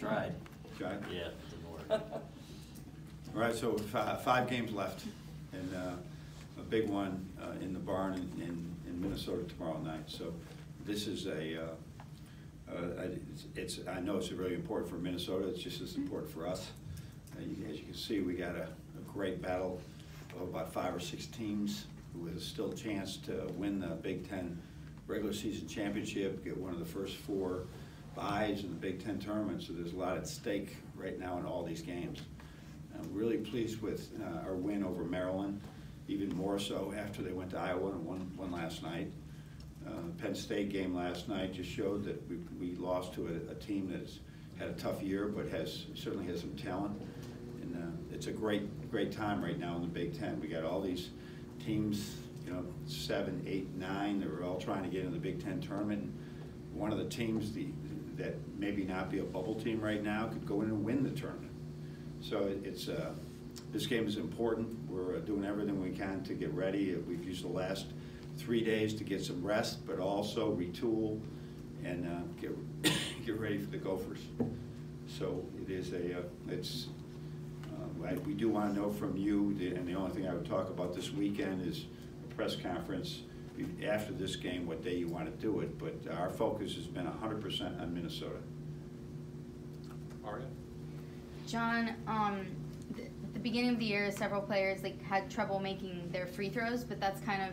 Tried. Tried? Yeah, didn't work. All right, so 5 games left, and a big one in the barn in Minnesota tomorrow night. So this is I know it's really important for Minnesota. It's just as important for us. As you can see, we got a great battle of about 5 or 6 teams with still a chance to win the Big Ten regular season championship, get one of the first 4 byes in the Big Ten tournament. So there's a lot at stake right now in all these games. I'm really pleased with our win over Maryland, even more so after they went to Iowa and won last night. Penn State game last night just showed that we lost to a team that's had a tough year, but certainly has some talent. And it's a great time right now in the Big Ten. We got all these teams, 7, 8, 9, that were all trying to get in the Big Ten tournament. One of the teams that maybe not be a bubble team right now could go in and win the tournament. So this game is important. We're doing everything we can to get ready. We've used the last 3 days to get some rest, but also retool and get ready for the Gophers. So it is we do want to know from you, and the only thing I would talk about this weekend is a press conference after this game, what day you want to do it, but our focus has been 100% on Minnesota. Aria? John, at the beginning of the year, several players had trouble making their free throws, but that's kind of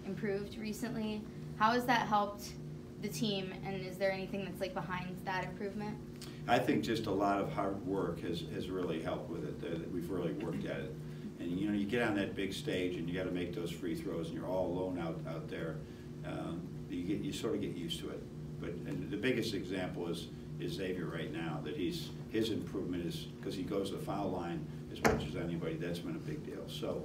improved recently. How has that helped the team, and is there anything that's behind that improvement? I think just a lot of hard work has really helped with it. We've really worked at it. And you get on that big stage and you got to make those free throws, and you're all alone out there. You sort of get used to it. But the biggest example is Xavier right now. That his improvement is because he goes to the foul line as much as anybody. That's been a big deal. So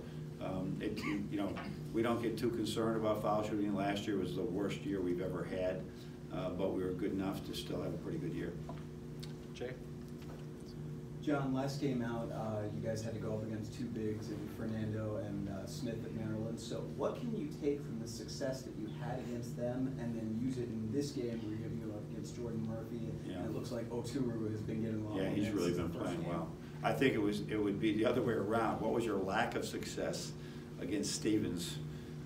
we don't get too concerned about foul shooting. Last year was the worst year we've ever had, but we were good enough to still have a pretty good year. Jay? John, last game out, you guys had to go up against 2 bigs in Fernando and Smith at Maryland. So what can you take from the success that you had against them and then use it in this game where you're going to go up against Jordan Murphy? Yeah. And it looks like Oturu has been getting along. Yeah, he's really been playing well. I think it would be the other way around. What was your lack of success against Stevens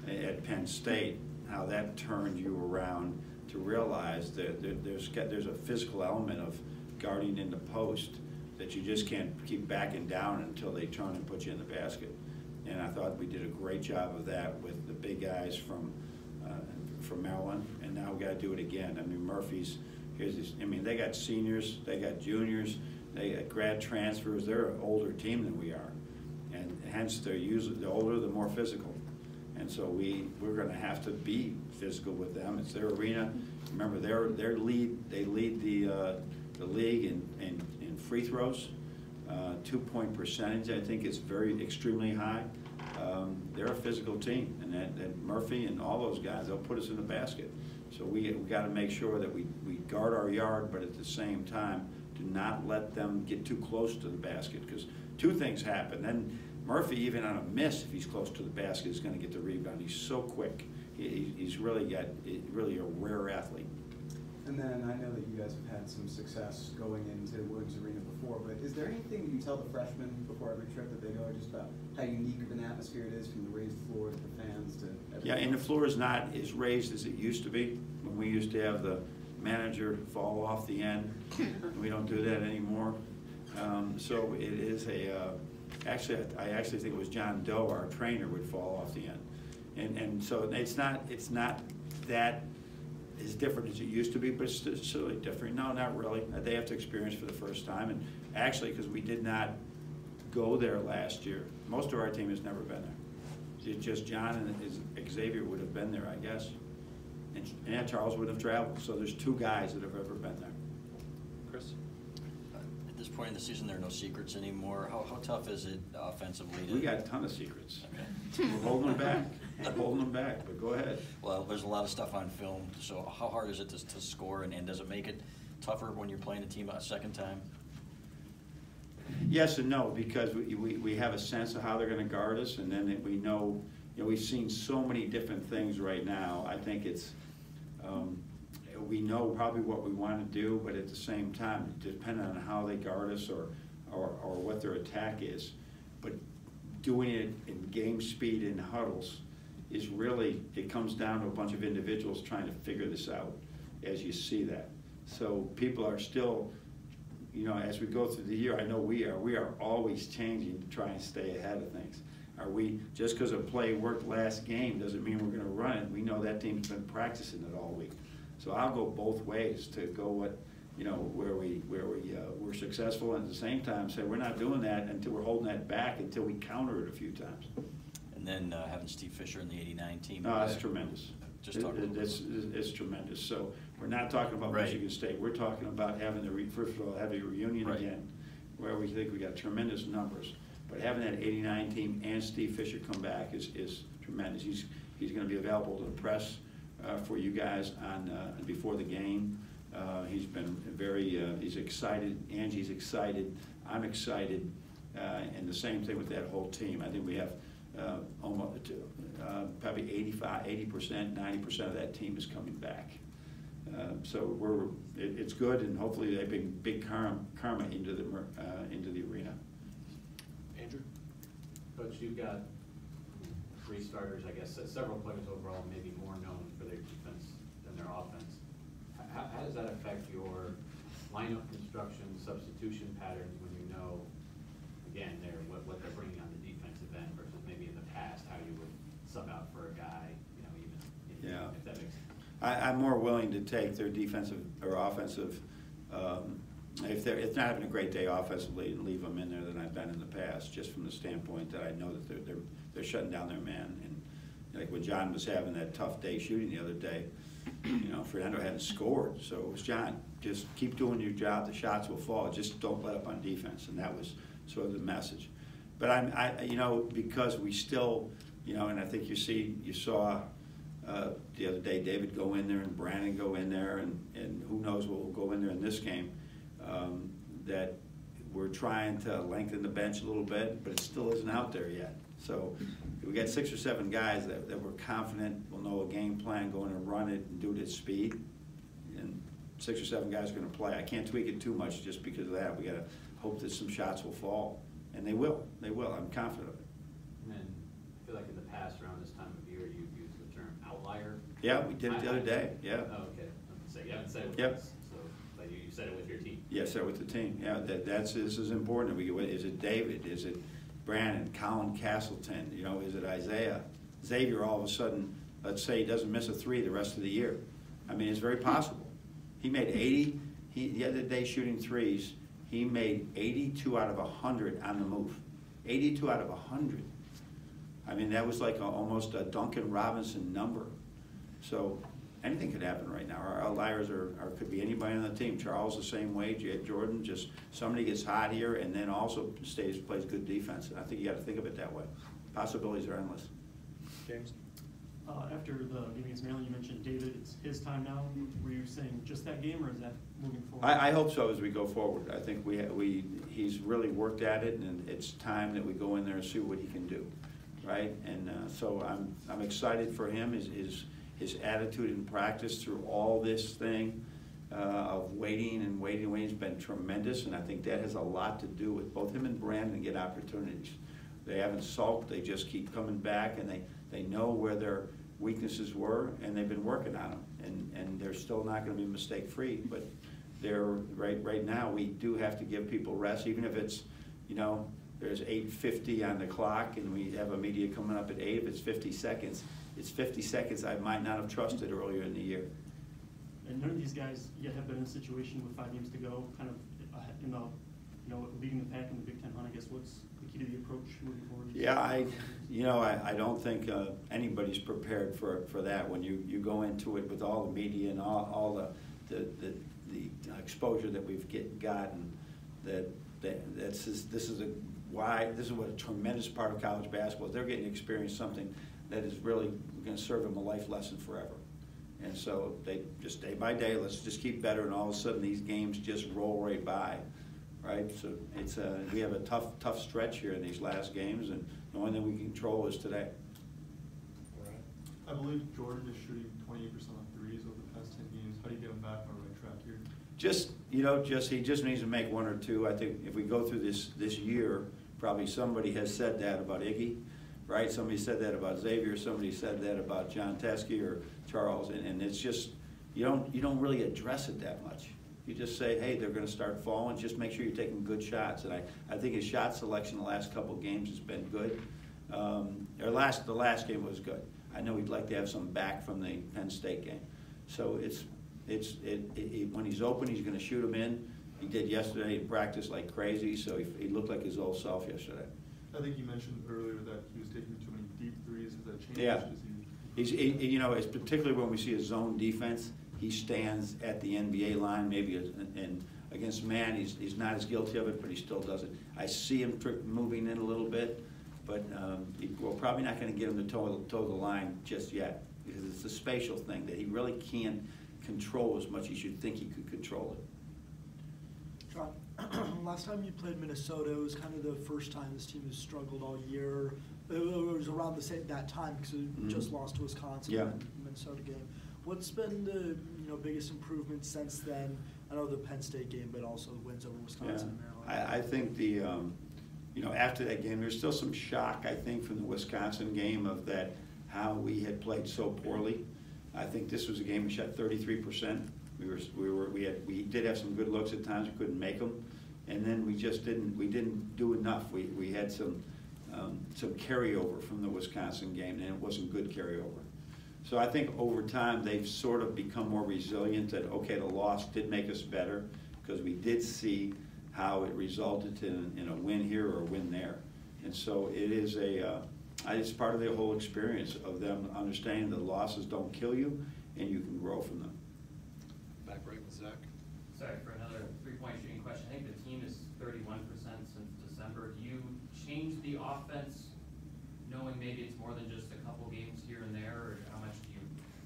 at Penn State? How that turned you around to realize that there's a physical element of guarding in the post that you just can't keep backing down until they turn and put you in the basket. And I thought we did a great job of that with the big guys from Maryland, and now we got to do it again. I mean, they got seniors, they got juniors, they got grad transfers. They're an older team than we are, and hence they're usually the older, the more physical. And so we're going to have to be physical with them. It's their arena. Remember, they lead the league in free throws. 2-point percentage, I think, is extremely high. They're a physical team, and that Murphy and all those guys, they'll put us in the basket. So we got to make sure that we guard our yard, but at the same time, do not let them get too close to the basket, because 2 things happen. Then Murphy, even on a miss, if he's close to the basket, is going to get the rebound. He's so quick. He's really a rare athlete. And then I know that you guys have had some success going into Williams Arena before, but is there anything you can tell the freshmen before every trip that they go just about how unique of an atmosphere it is, from the raised floor to the fans to everything? Yeah, and the floor is not as raised as it used to be. When we used to have the manager fall off the end, we don't do that anymore. So it is I actually think it was John Doe, our trainer, would fall off the end. And so it's not that as different as it used to be, but it's still different. No, not really. They have to experience for the first time. And actually, because we did not go there last year, most of our team has never been there. It's just John and Xavier would have been there, I guess. And Charles would have traveled. So there's 2 guys that have ever been there. Chris? At this point in the season, there are no secrets anymore. How tough is it offensively? We got a ton of secrets. Okay. We're holding them back. We're holding them back, but go ahead. Well, there's a lot of stuff on film, so how hard is it to score, and does it make it tougher when you're playing a team a second time? Yes and no, because we have a sense of how they're going to guard us, and then we know, we've seen so many different things right now. I think we know probably what we want to do, but at the same time, depending on how they guard us or what their attack is. But doing it in game speed in huddles is really, it comes down to a bunch of individuals trying to figure this out as you see that. So people are still, you know, as we go through the year, I know we are always changing to try and stay ahead of things. Are we, just because a play worked last game doesn't mean we're going to run it. We know that team's been practicing it all week. So I'll go both ways to go what, you know, where we're successful, and at the same time say we're not doing that until we're holding that back until we counter it a few times. And then having Steve Fisher in the '89 team. No, that's tremendous. Just talk a little bit. It's tremendous. So we're not talking about Right. Michigan State. We're talking about having first of all, having a reunion Right. again, where we think we got tremendous numbers. But having that '89 team and Steve Fisher come back is tremendous. He's going to be available to the press for you guys on before the game. He's been very, he's excited. Angie's excited. I'm excited. And the same thing with that whole team. I think we have almost probably 80%, 90% of that team is coming back. So it's good, and hopefully they bring big karma into the arena. Andrew? Coach, you've got 3 starters, I guess, several players overall maybe more known for their defense than their offense. How does that affect your lineup construction, substitution patterns when you know, again, what they're bringing on the defensive end versus maybe in the past how you would sub out for a guy, you know, even if that makes sense? I'm more willing to take their defensive or offensive, if they're not having a great day offensively, and leave them in there than I've been in the past, just from the standpoint that I know that they're shutting down their man. And like when John was having that tough day shooting the other day, you know, Fernando hadn't scored, so it was John, just keep doing your job, the shots will fall, just don't let up on defense, and that was sort of the message. But I you know, because we still, you know, and I think you saw the other day David go in there and Brandon go in there, and who knows what will go in there in this game, that we're trying to lengthen the bench a little bit, but it still isn't out there yet. So we got 6 or 7 guys that we're confident will know a game plan, go in and run it and do it at speed. And 6 or 7 guys are going to play. I can't tweak it too much just because of that. We got to hope that some shots will fall, and they will. They will. I'm confident of it. And then I feel like in the past around this time of year you've used the term outlier. Yeah, we did it the other day. Yeah. Oh, okay. So you haven't said it with Yep. us, so but you said it with your team. Yes, sir, with the team. Yeah, this is important. Is it David? Is it Brandon? Colin Castleton? You know, is it Isaiah? Xavier all of a sudden, let's say he doesn't miss a 3 the rest of the year. I mean, it's very possible. He made 80, the other day shooting threes, he made 82 out of 100 on the move. 82 out of 100. I mean, that was like almost a Duncan Robinson number. So anything could happen right now. Our outliers could be anybody on the team. Charles the same way. Jordan, just somebody gets hot here and then also plays good defense. And I think you got to think of it that way. Possibilities are endless. James? After the game against Maryland, you mentioned David, it's his time now. Were you saying just that game, or is that moving forward? I hope so as we go forward. I think he's really worked at it, and it's time that we go in there and see what he can do, right? And so I'm excited for him. His attitude in practice through all this thing of waiting has been tremendous, and I think that has a lot to do with both him and Brandon get opportunities. They haven't sulked, they just keep coming back, and they know where their weaknesses were, and they've been working on them, and they're still not going to be mistake-free, but they're right now we do have to give people rest, even if it's, you know, there's 8:50 on the clock, and we have a media coming up at 8, if it's 50 seconds, it's 50 seconds I might not have trusted earlier in the year. And none of these guys yet have been in a situation with 5 games to go, kind of in the, you know, leading the pack in the Big Ten hunt. I guess what's the key to the approach moving forward? Yeah, I don't think anybody's prepared for that. When you go into it with all the media and all the exposure that we've gotten, this is what a tremendous part of college basketball is. They're getting to experience something that is really going to serve them a life lesson forever. And so they just day by day, let's just keep better, and all of a sudden these games just roll right by, right? So we have a tough stretch here in these last games, and the only thing we can control is today. All right. I believe Jordan is shooting 28% on threes over the past 10 games. How do you get him back on the right track here? He just needs to make one or two. I think if we go through this year, probably somebody has said that about Iggy, right? Somebody said that about Xavier. Somebody said that about John Teskey or Charles, and it's just you don't really address it that much. You just say, hey, they're going to start falling. Just make sure you're taking good shots. And I think his shot selection the last couple of games has been good. The last game was good. I know he'd like to have some back from the Penn State game. So when he's open, he's going to shoot them in. He did yesterday in practice like crazy, so he looked like his old self yesterday. I think you mentioned earlier that he was taking too many deep threes. Has that changed? Yeah. It's particularly when we see a zone defense, he stands at the NBA line, maybe, and against man, he's not as guilty of it, but he still does it. I see him moving in a little bit, but we're probably not going to get him to toe the line just yet, because it's a spatial thing that he really can't control as much as you'd think he could control it. John, last time you played Minnesota, it was kind of the first time this team has struggled all year. It was around that time because it just lost to Wisconsin in the Minnesota game. What's been the biggest improvement since then? I know the Penn State game, but also the wins over Wisconsin and Maryland. I think after that game, there's still some shock, I think, from the Wisconsin game of that how we had played so poorly. I think this was a game we shot 33%. We did have some good looks at times. We couldn't make them, and then we didn't do enough. We had some carryover from the Wisconsin game, and it wasn't good carryover. So I think over time they've sort of become more resilient. That okay, the loss did make us better because we did see how it resulted in a win here or a win there, and so it is it's part of the whole experience of them understanding that losses don't kill you and you can grow from them. Back right with Zach. Sorry for another three-point shooting question. I think the team is 31% since December. Do you change the offense knowing maybe it's more than just a couple games here and there, or how much do you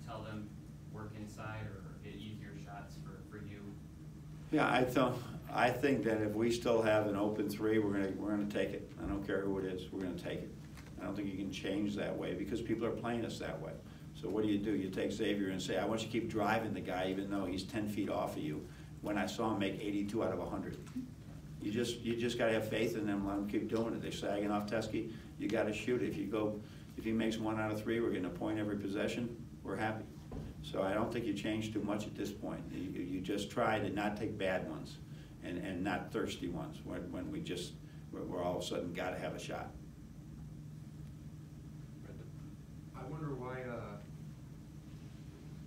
tell them work inside or get easier shots for you? Yeah, I think that if we still have an open three, we're gonna take it. I don't care who it is, we're gonna take it. I don't think you can change that way because people are playing us that way. So what do? You take Xavier and say, I want you to keep driving the guy even though he's 10 feet off of you, when I saw him make 82 out of 100. You just got to have faith in them, let them keep doing it. They're sagging off Teskey, you got to shoot it. If he makes 1 out of 3, we're getting a point every possession, we're happy. So I don't think you change too much at this point. You just try to not take bad ones and not thirsty ones when we're all of a sudden got to have a shot. I wonder why,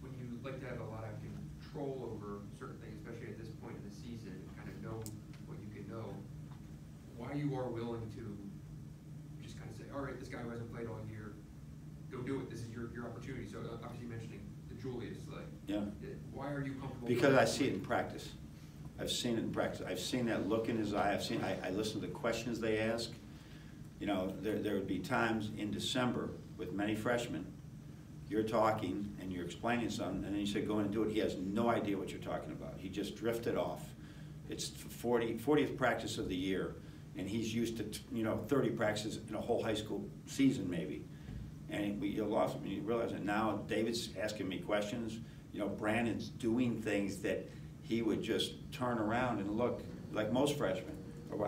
when you like to have a lot of control over certain things, especially at this point in the season, kind of know what you can know, why you are willing to just kind of say, all right, this guy who hasn't played all year, go do it. This is your opportunity. So obviously mentioning the Julius, why are you comfortable? Because I see it in practice. I've seen it in practice. I've seen that look in his eye. I listen to the questions they ask. There would be times in December with many freshmen, you're talking and you're explaining something, and then you say, go in and do it. He has no idea what you're talking about. He just drifted off. It's 40th practice of the year, and he's used to 30 practices in a whole high school season maybe. And you lost him, and you realize that now David's asking me questions. Brandon's doing things that he would just turn around and look like most freshmen.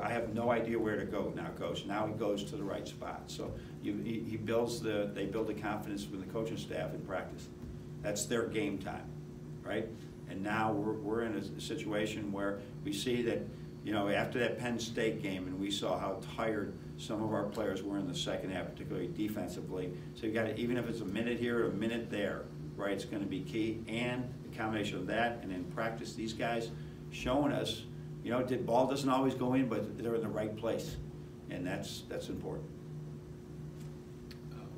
I have no idea where to go now, Coach. Now he goes to the right spot. So they build the confidence with the coaching staff in practice. That's their game time, right? And now we're in a situation where we see that, after that Penn State game, and we saw how tired some of our players were in the second half, particularly defensively. So you got to, even if it's a minute here or a minute there, right? It's going to be key. And the combination of that and in practice, these guys showing us. Ball doesn't always go in, but they're in the right place, and that's important.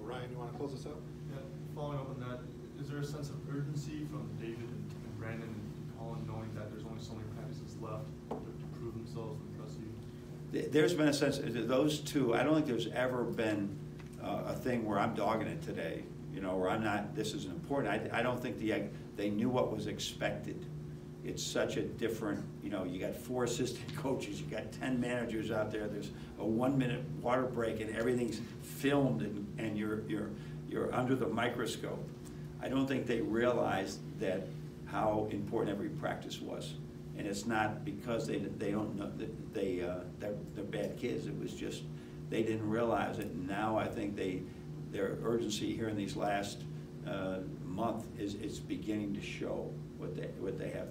Ryan, you want to close us out? Yeah, following up on that, is there a sense of urgency from David and Brandon and Colin, knowing that there's only so many practices left to prove themselves and trust you? There's been a sense, those two, I don't think there's ever been a thing where I'm dogging it today, where I'm not, this isn't important. I don't think they knew what was expected. It's such a different, you got 4 assistant coaches, you got 10 managers out there, there's a 1-minute water break and everything's filmed and you're under the microscope. I don't think they realized that how important every practice was. And it's not because they don't know that they're bad kids. It was just they didn't realize it. And now I think their urgency here in these last month is beginning to show what they have,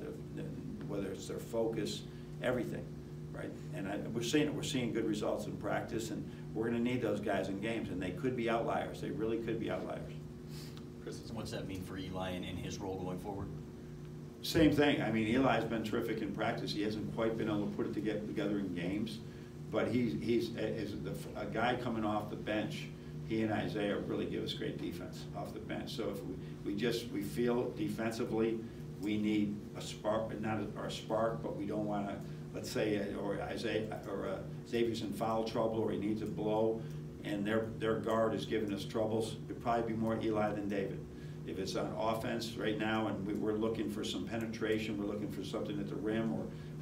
whether it's their focus, everything, right? And we're seeing it. We're seeing good results in practice, and we're going to need those guys in games. And they could be outliers. They really could be outliers. Chris, what's that mean for Eli and his role going forward? Same thing. I mean, Eli's been terrific in practice. He hasn't quite been able to put it together in games, but he's a guy coming off the bench. He and Isaiah really give us great defense off the bench. So if we feel defensively we need a spark, not our spark, but we don't want to, let's say, or Isaiah or Xavier's in foul trouble or he needs a blow, and their guard is giving us troubles. It'd probably be more Eli than David. If it's on offense right now and we're looking for some penetration, we're looking for something at the rim,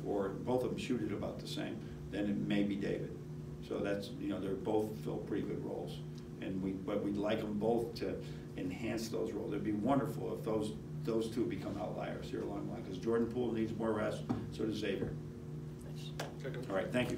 or both of them shoot it about the same, then it may be David. So that's, they're both fill pretty good roles. But we'd like them both to enhance those roles. It'd be wonderful if those two become outliers here along the line, because Jordan Poole needs more rest, so does Xavier. Thanks. All right, thank you.